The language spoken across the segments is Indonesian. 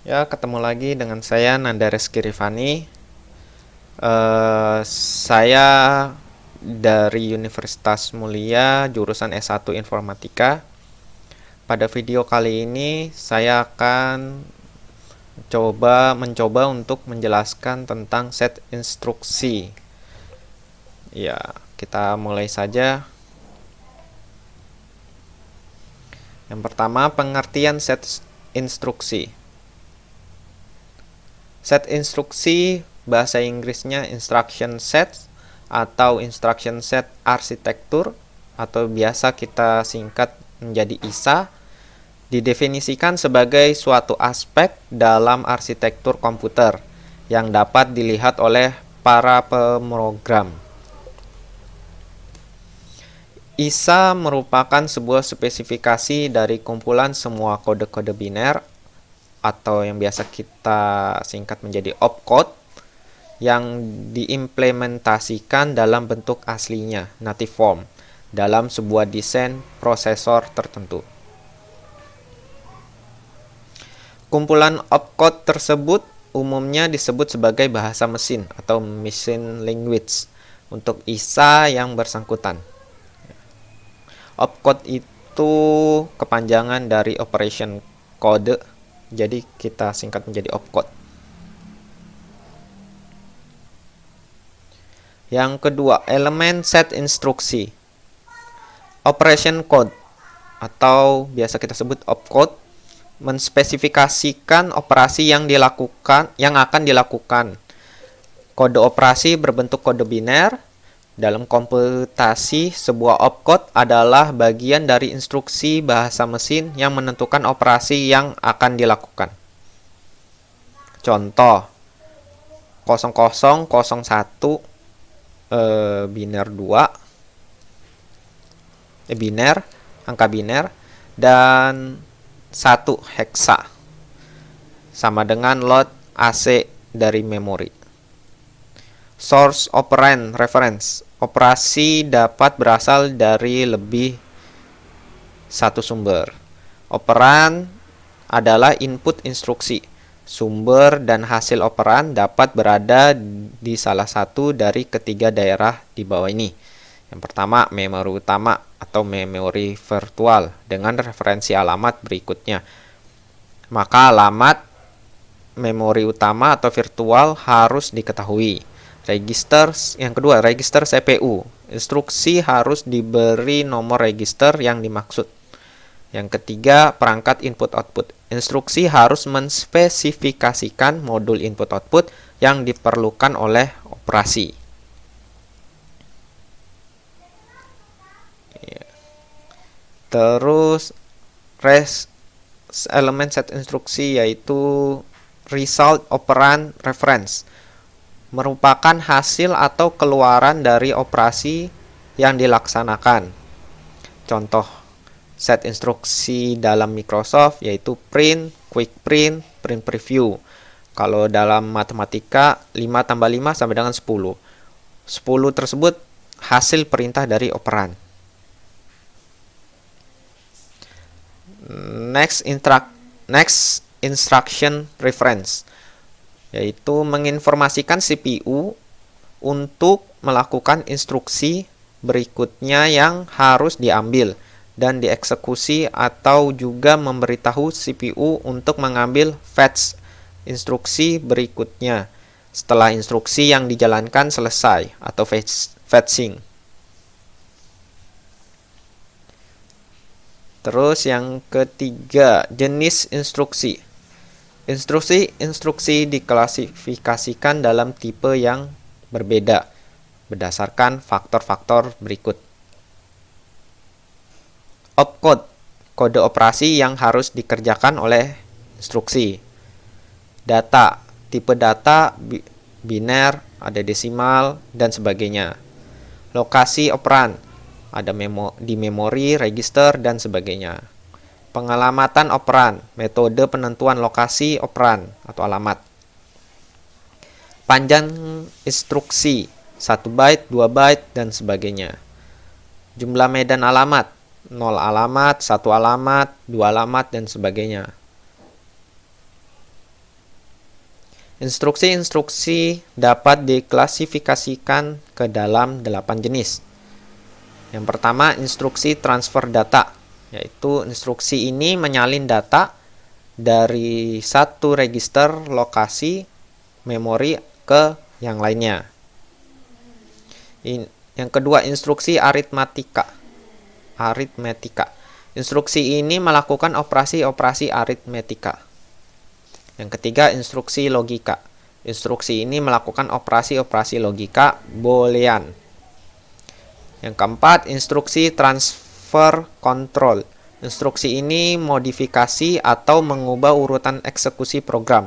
Ya, ketemu lagi dengan saya Nanda Reski Rifani. Saya dari Universitas Mulia, jurusan S1 Informatika. Pada video kali ini saya akan mencoba untuk menjelaskan tentang set instruksi. Ya, kita mulai saja. Yang pertama, pengertian set instruksi. Set instruksi bahasa Inggrisnya instruction set atau instruction set arsitektur atau biasa kita singkat menjadi ISA, didefinisikan sebagai suatu aspek dalam arsitektur komputer yang dapat dilihat oleh para pemrogram. ISA merupakan sebuah spesifikasi dari kumpulan semua kode-kode biner atau yang biasa kita singkat menjadi opcode yang diimplementasikan dalam bentuk aslinya, native form, dalam sebuah desain prosesor tertentu. Kumpulan opcode tersebut umumnya disebut sebagai bahasa mesin atau machine language untuk ISA yang bersangkutan. Opcode itu kepanjangan dari operation code, jadi kita singkat menjadi opcode. Yang kedua, elemen set instruksi. Operation code atau biasa kita sebut opcode menspesifikasikan operasi yang akan dilakukan. Kode operasi berbentuk kode biner. Dalam komputasi, sebuah opcode adalah bagian dari instruksi bahasa mesin yang menentukan operasi yang akan dilakukan. Contoh 0001 biner 2 biner, angka biner, dan 1 heksa sama dengan load AC dari memori. Source operand reference. Operasi dapat berasal dari lebih satu sumber. Operand adalah input instruksi. Sumber dan hasil operan dapat berada di salah satu dari ketiga daerah di bawah ini. Yang pertama, memori utama atau memori virtual dengan referensi alamat berikutnya. Maka alamat memori utama atau virtual harus diketahui. Yang kedua, register CPU. Instruksi harus diberi nomor register yang dimaksud. Yang ketiga, perangkat input-output. Instruksi harus menspesifikasikan modul input-output yang diperlukan oleh operasi. Terus, elemen set instruksi yaitu result operand reference. Merupakan hasil atau keluaran dari operasi yang dilaksanakan. Contoh set instruksi dalam Microsoft yaitu print, quick print, print preview. Kalau dalam matematika 5 tambah 5 sama dengan 10. 10 tersebut hasil perintah dari operan. Next instruction reference yaitu menginformasikan CPU untuk melakukan instruksi berikutnya yang harus diambil dan dieksekusi atau juga memberitahu CPU untuk mengambil fetch instruksi berikutnya setelah instruksi yang dijalankan selesai atau fetching. Terus yang ketiga, jenis instruksi. Instruksi diklasifikasikan dalam tipe yang berbeda berdasarkan faktor-faktor berikut. Opcode, kode operasi yang harus dikerjakan oleh instruksi. Data, tipe data biner, ada desimal, dan sebagainya. Lokasi operan, ada di memori, register, dan sebagainya. Pengalamatan operan, metode penentuan lokasi operan atau alamat. Panjang instruksi, 1 byte, 2 byte, dan sebagainya. Jumlah medan alamat, 0 alamat, 1 alamat, 2 alamat, dan sebagainya. Instruksi-instruksi dapat diklasifikasikan ke dalam 8 jenis. Yang pertama, instruksi transfer data, yaitu instruksi ini menyalin data dari satu register lokasi memori ke yang lainnya. Yang kedua, instruksi aritmatika. Instruksi ini melakukan operasi-operasi aritmetika. Yang ketiga, instruksi logika. Instruksi ini melakukan operasi-operasi logika boolean. Yang keempat, instruksi transfer control. Instruksi ini modifikasi atau mengubah urutan eksekusi program.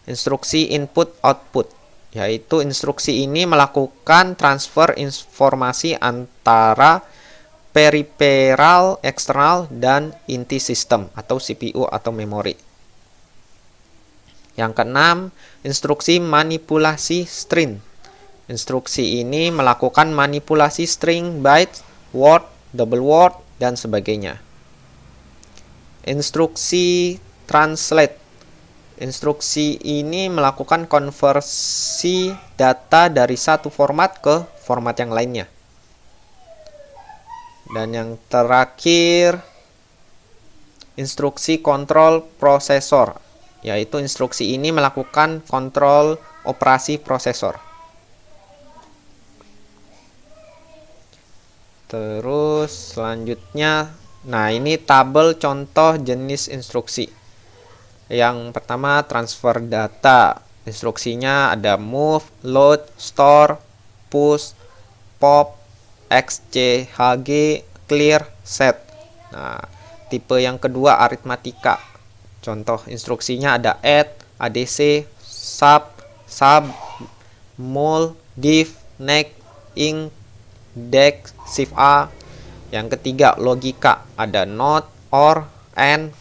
Instruksi input-output, yaitu instruksi ini melakukan transfer informasi antara peripheral eksternal dan inti sistem atau CPU atau memori. Yang keenam, instruksi manipulasi string. Instruksi ini melakukan manipulasi string, byte, word, double word, dan sebagainya. Instruksi translate. Instruksi ini melakukan konversi data dari satu format ke format yang lainnya. Dan yang terakhir, instruksi kontrol prosesor, yaitu instruksi ini melakukan kontrol operasi prosesor. Terus selanjutnya, nah ini tabel contoh jenis instruksi. Yang pertama, transfer data. Instruksinya ada move, load, store, push, pop, xchg, clear, set. Nah, tipe yang kedua aritmatika. Contoh instruksinya ada add, adc, sub, mul, div, next, ing, dec, shift A. Yang ketiga logika, ada not, or, and,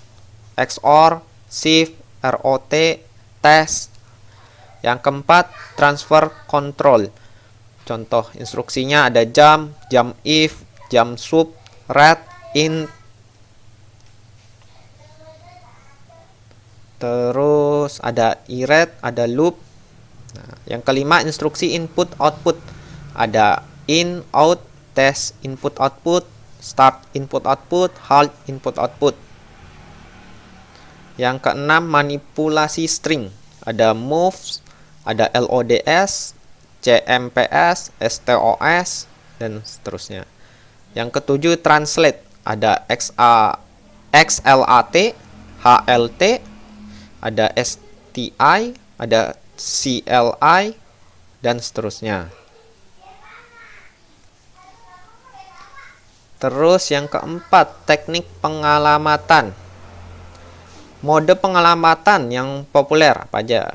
xor, shift, rot, test. Yang keempat transfer control. Contoh instruksinya ada jump, jump if, jump sub, read, int. Terus ada iret, ada loop. Nah, yang kelima instruksi input output. Ada in, out, test input output, start input output, halt input output. Yang keenam manipulasi string. Ada moves, ada lods, cmps, stos, dan seterusnya. Yang ketujuh translate. Ada xlat, hlt, ada sti, ada cli, dan seterusnya. Terus yang keempat, teknik pengalamatan. Mode pengalamatan yang populer apa aja?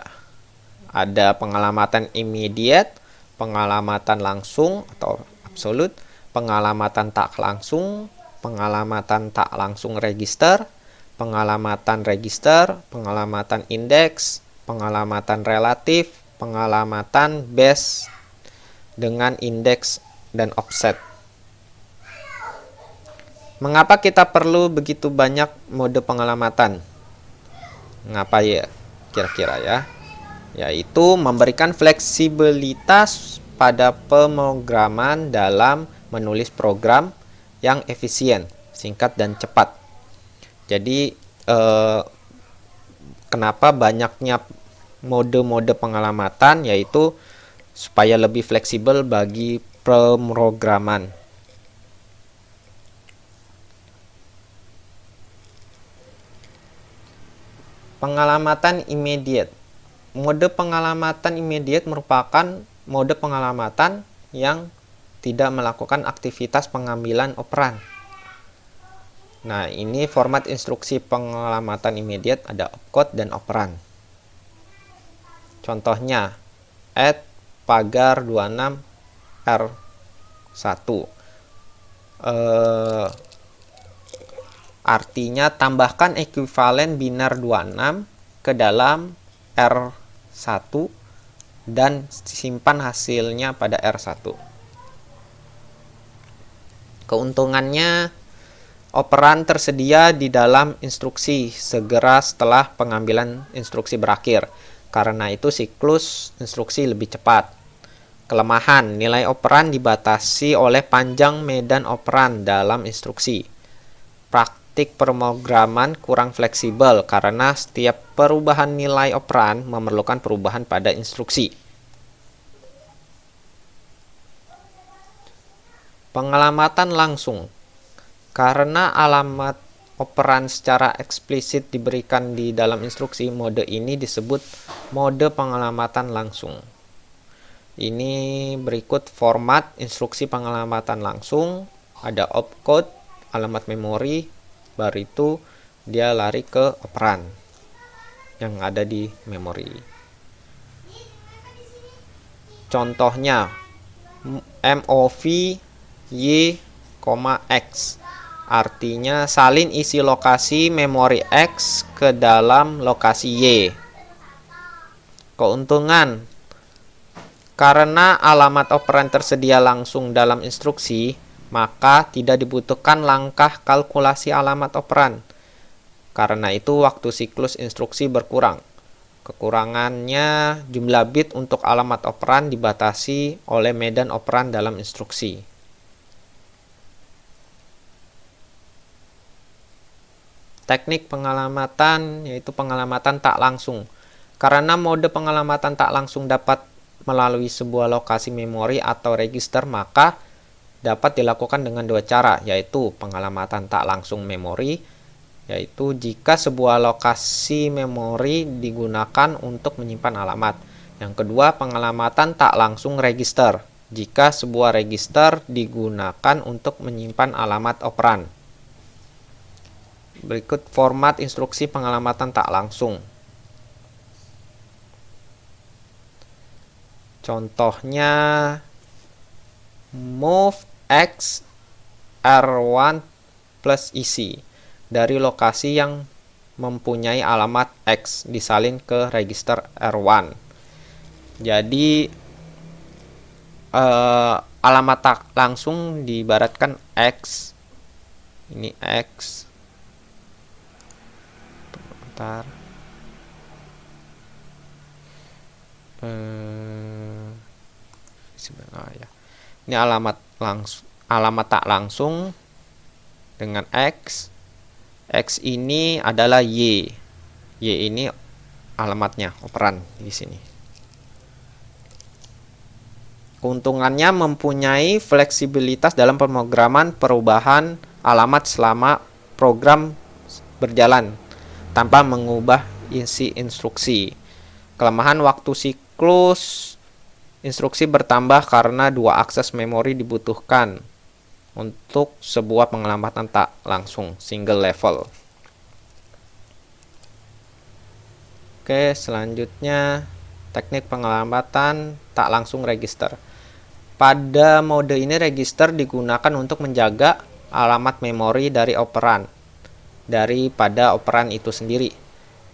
Ada pengalamatan immediate, pengalamatan langsung atau absolute, pengalamatan tak langsung, pengalamatan tak langsung register, pengalamatan register, pengalamatan indeks, pengalamatan relatif, pengalamatan base dengan indeks dan offset. Mengapa kita perlu begitu banyak mode pengalamatan? Ngapa ya kira-kira ya? Yaitu memberikan fleksibilitas pada pemrograman dalam menulis program yang efisien, singkat, dan cepat. Jadi kenapa banyaknya mode-mode pengalamatan, yaitu supaya lebih fleksibel bagi pemrograman. Pengalamatan immediate. Mode pengalamatan immediate merupakan mode pengalamatan yang tidak melakukan aktivitas pengambilan operan. Nah, ini format instruksi pengalamatan immediate, ada opcode dan operan. Contohnya, add pagar 26 R1. Artinya tambahkan ekuivalen biner 26 ke dalam R1 dan simpan hasilnya pada R1. Keuntungannya, operan tersedia di dalam instruksi segera setelah pengambilan instruksi berakhir. Karena itu siklus instruksi lebih cepat. Kelemahan, nilai operan dibatasi oleh panjang medan operan dalam instruksi. Praktik pemrograman kurang fleksibel karena setiap perubahan nilai operan memerlukan perubahan pada instruksi. Pengalamatan langsung. Karena alamat operan secara eksplisit diberikan di dalam instruksi, mode ini disebut mode pengalamatan langsung. Ini berikut format instruksi pengalamatan langsung. Ada opcode, alamat memori, baru itu dia lari ke operan yang ada di memori. Contohnya MOV Y, X, artinya salin isi lokasi memori X ke dalam lokasi Y. Keuntungan, karena alamat operan tersedia langsung dalam instruksi, maka tidak dibutuhkan langkah kalkulasi alamat operan. Karena itu waktu siklus instruksi berkurang. Kekurangannya, jumlah bit untuk alamat operan dibatasi oleh medan operan dalam instruksi. Teknik pengalamatan yaitu pengalamatan tak langsung. Karena mode pengalamatan tak langsung dapat melalui sebuah lokasi memori atau register, maka dapat dilakukan dengan dua cara, yaitu pengalamatan tak langsung memori, yaitu jika sebuah lokasi memori digunakan untuk menyimpan alamat. Yang kedua, pengalamatan tak langsung register, jika sebuah register digunakan untuk menyimpan alamat operan. Berikut format instruksi pengalamatan tak langsung. Contohnya move X R1 plus isi dari lokasi yang mempunyai alamat X disalin ke register R1. Jadi alamat tak langsung diibaratkan X. Ini X. Bentar. Ya. Ini alamat tak langsung dengan X. X ini adalah Y. Y ini alamatnya, operan di sini. Keuntungannya mempunyai fleksibilitas dalam pemrograman perubahan alamat selama program berjalan tanpa mengubah isi instruksi. Kelemahan, waktu siklus instruksi bertambah karena dua akses memori dibutuhkan untuk sebuah pengalamatan tak langsung single level. Oke, selanjutnya teknik pengalamatan tak langsung register. Pada mode ini register digunakan untuk menjaga alamat memori dari operan daripada operan itu sendiri.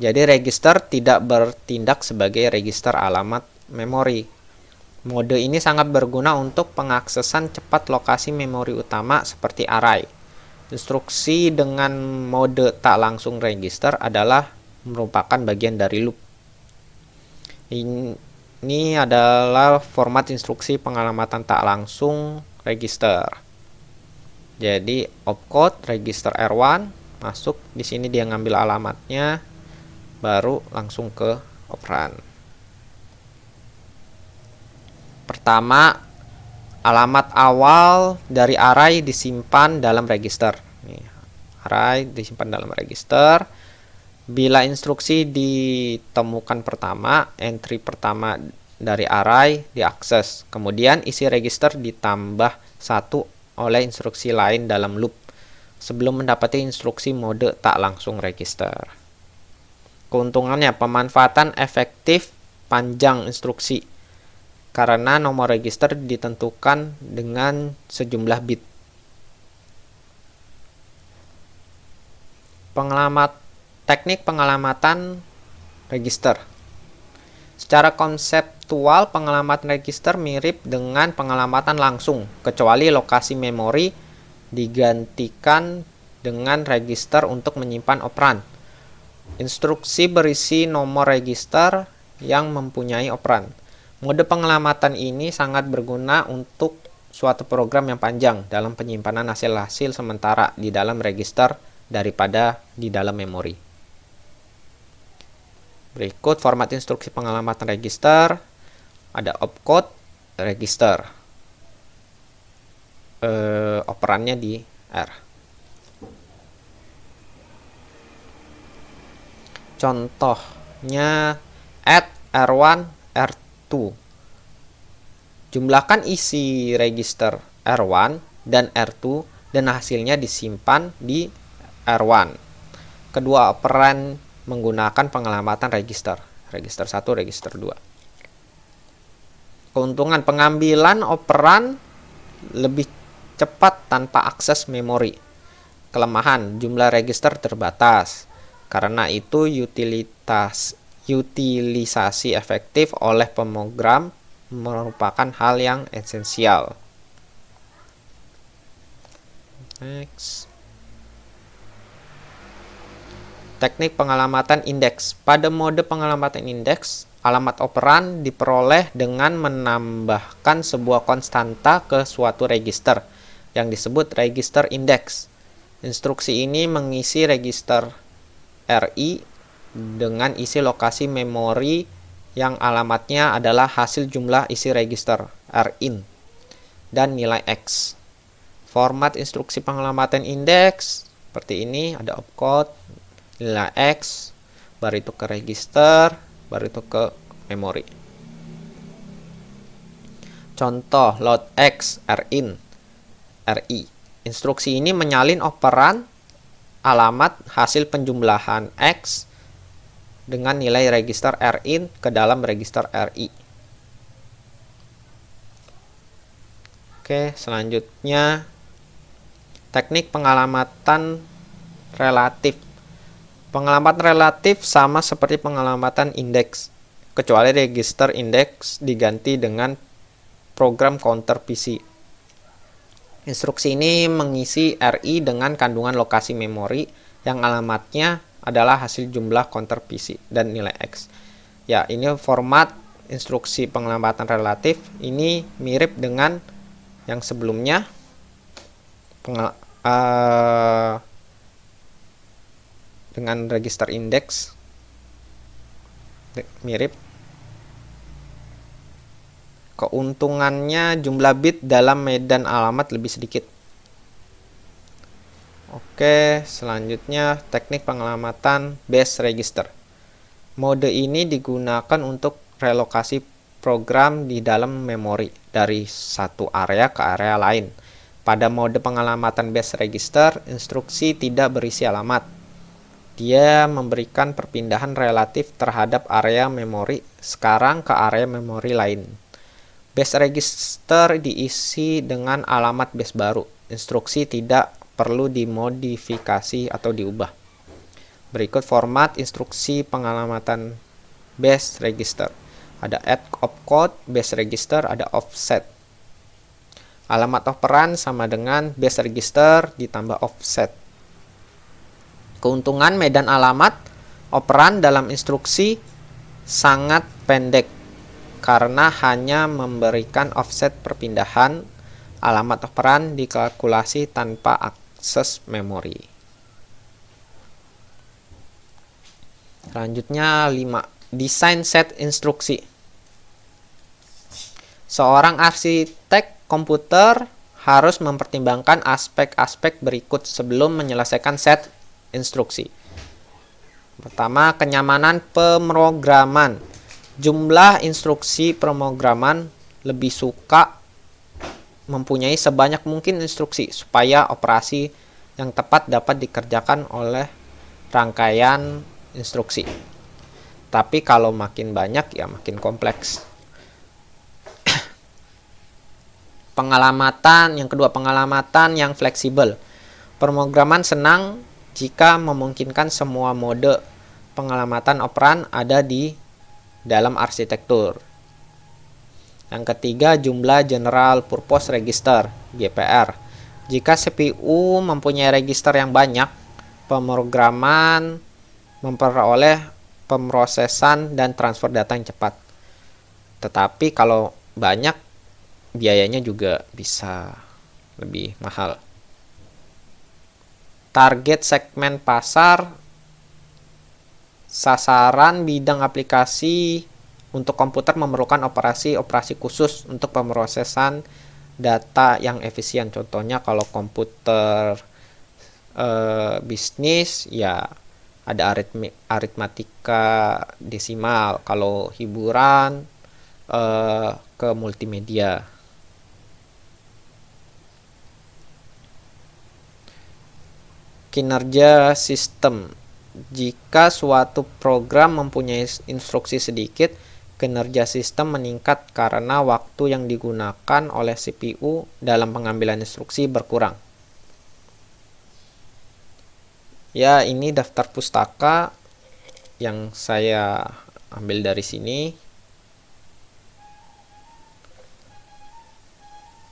Jadi register tidak bertindak sebagai register alamat memori. Mode ini sangat berguna untuk pengaksesan cepat lokasi memori utama seperti array. Instruksi dengan mode tak langsung register adalah merupakan bagian dari loop. Ini adalah format instruksi pengalamatan tak langsung register. Jadi opcode register R1 masuk di sini, dia ngambil alamatnya, baru langsung ke operan. Pertama, alamat awal dari array disimpan dalam register. Nih, array disimpan dalam register. Bila instruksi ditemukan pertama, entry pertama dari array diakses. Kemudian isi register ditambah 1 oleh instruksi lain dalam loop sebelum mendapati instruksi mode tak langsung register. Keuntungannya, pemanfaatan efektif panjang instruksi karena nomor register ditentukan dengan sejumlah bit. Teknik pengalamatan register. Secara konseptual, pengalamatan register mirip dengan pengalamatan langsung, kecuali lokasi memori digantikan dengan register untuk menyimpan operan. Instruksi berisi nomor register yang mempunyai operan. Mode pengelamatan ini sangat berguna untuk suatu program yang panjang dalam penyimpanan hasil-hasil sementara di dalam register daripada di dalam memori. Berikut format instruksi pengelamatan register. Ada opcode register. Operannya di R. Contohnya add R1, R2. Jumlahkan isi register R1 dan R2 dan hasilnya disimpan di R1. Kedua operan menggunakan pengelamatan register 1, register 2. Keuntungan pengambilan operan lebih cepat tanpa akses memori. Kelemahan jumlah register terbatas. Karena itu utilisasi efektif oleh pemrogram merupakan hal yang esensial. Next. Teknik pengelamatan indeks. Pada mode pengelamatan indeks, alamat operan diperoleh dengan menambahkan sebuah konstanta ke suatu register yang disebut register indeks. Instruksi ini mengisi register RI dengan isi lokasi memori yang alamatnya adalah hasil jumlah isi register RIN dan nilai X. Format instruksi pengelamatan indeks seperti ini, ada opcode, nilai X, baru itu ke register, baru itu ke memori. Contoh load X RIN RI. Instruksi ini menyalin operan alamat hasil penjumlahan X dengan nilai register RIN ke dalam register RI. Oke, selanjutnya teknik pengelamatan relatif. Pengelamatan relatif sama seperti pengelamatan indeks, kecuali register indeks diganti dengan program counter PC. Instruksi ini mengisi RI dengan kandungan lokasi memori yang alamatnya adalah hasil jumlah counter PC dan nilai X. Ya, ini format instruksi pengelamatan relatif. Ini mirip dengan yang sebelumnya. Dengan register indeks mirip. Keuntungannya jumlah bit dalam medan alamat lebih sedikit. Oke, selanjutnya teknik pengelamatan base register. Mode ini digunakan untuk relokasi program di dalam memori dari satu area ke area lain. Pada mode pengelamatan base register, instruksi tidak berisi alamat. Dia memberikan perpindahan relatif terhadap area memori sekarang ke area memori lain. Base register diisi dengan alamat base baru. Instruksi tidak perlu dimodifikasi atau diubah. Berikut format instruksi pengelamatan base register. Ada add opcode, base register, ada offset. Alamat operan sama dengan base register ditambah offset. Keuntungan medan alamat operan dalam instruksi sangat pendek karena hanya memberikan offset perpindahan. Alamat operan dikalkulasi tanpa akses memori. Selanjutnya 5. Desain set instruksi. Seorang arsitek komputer harus mempertimbangkan aspek-aspek berikut sebelum menyelesaikan set instruksi. Pertama, kenyamanan pemrograman. Jumlah instruksi pemrograman lebih suka mempunyai sebanyak mungkin instruksi supaya operasi yang tepat dapat dikerjakan oleh rangkaian instruksi. Tapi kalau makin banyak ya makin kompleks. Pengelamatan yang kedua, pengelamatan yang fleksibel. Pemrograman senang jika memungkinkan semua mode pengelamatan operan ada di dalam arsitektur. Yang ketiga, jumlah General Purpose Register (GPR). Jika CPU mempunyai register yang banyak, pemrograman memperoleh pemrosesan dan transfer data yang cepat. Tetapi kalau banyak, biayanya juga bisa lebih mahal. Target segmen pasar, sasaran bidang aplikasi untuk komputer memerlukan operasi-operasi khusus untuk pemrosesan data yang efisien. Contohnya kalau komputer bisnis ya ada aritmatika desimal. Kalau hiburan ke multimedia. Kinerja sistem. Jika suatu program mempunyai instruksi sedikit, kinerja sistem meningkat karena waktu yang digunakan oleh CPU dalam pengambilan instruksi berkurang. Ya, ini daftar pustaka yang saya ambil dari sini.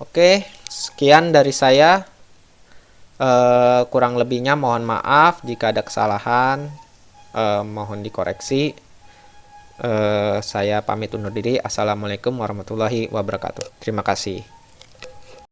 Oke, sekian dari saya. Kurang lebihnya mohon maaf jika ada kesalahan, mohon dikoreksi. Saya pamit undur diri. Assalamualaikum warahmatullahi wabarakatuh. Terima kasih.